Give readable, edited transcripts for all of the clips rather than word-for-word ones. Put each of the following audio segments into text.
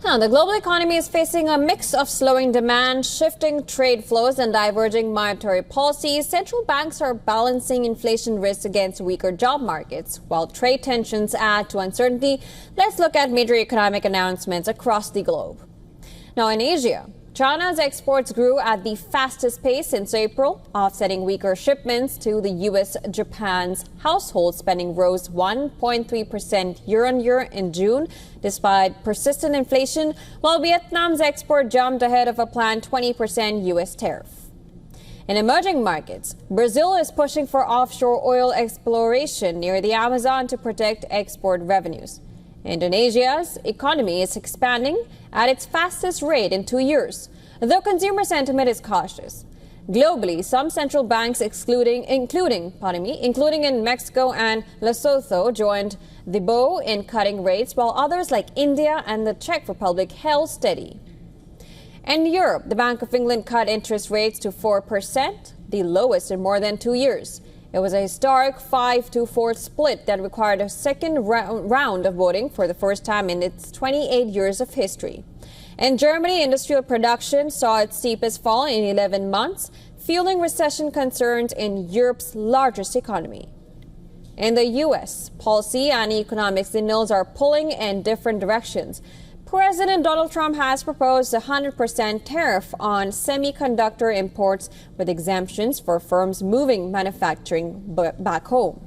Now, the global economy is facing a mix of slowing demand, shifting trade flows, and diverging monetary policies. Central banks are balancing inflation risks against weaker job markets, while trade tensions add to uncertainty. Let's look at major economic announcements across the globe. Now, in Asia, China's exports grew at the fastest pace since April, offsetting weaker shipments to the U.S. Japan's household spending rose 1.3% year-on-year in June, despite persistent inflation, while Vietnam's export jumped ahead of a planned 20% U.S. tariff. In emerging markets, Brazil is pushing for offshore oil exploration near the Amazon to protect export revenues. Indonesia's economy is expanding at its fastest rate in 2 years, though consumer sentiment is cautious. Globally, some central banks, including in Mexico and Lesotho, joined the bow in cutting rates, while others like India and the Czech Republic held steady. In Europe, the Bank of England cut interest rates to 4%, the lowest in more than 2 years. It was a historic 5-4 split that required a second round of voting for the first time in its 28 years of history. In Germany, industrial production saw its steepest fall in 11 months, fueling recession concerns in Europe's largest economy. In the U.S., policy and economic signals are pulling in different directions. President Donald Trump has proposed a 100% tariff on semiconductor imports with exemptions for firms moving manufacturing back home.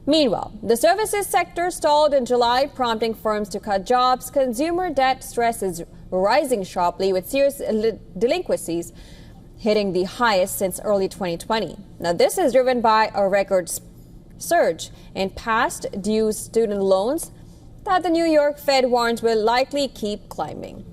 Meanwhile, the services sector stalled in July, prompting firms to cut jobs. Consumer debt stress is rising sharply, with serious delinquencies hitting the highest since early 2020. Now, this is driven by a record surge in past due student loans that the New York Fed warns will likely keep climbing.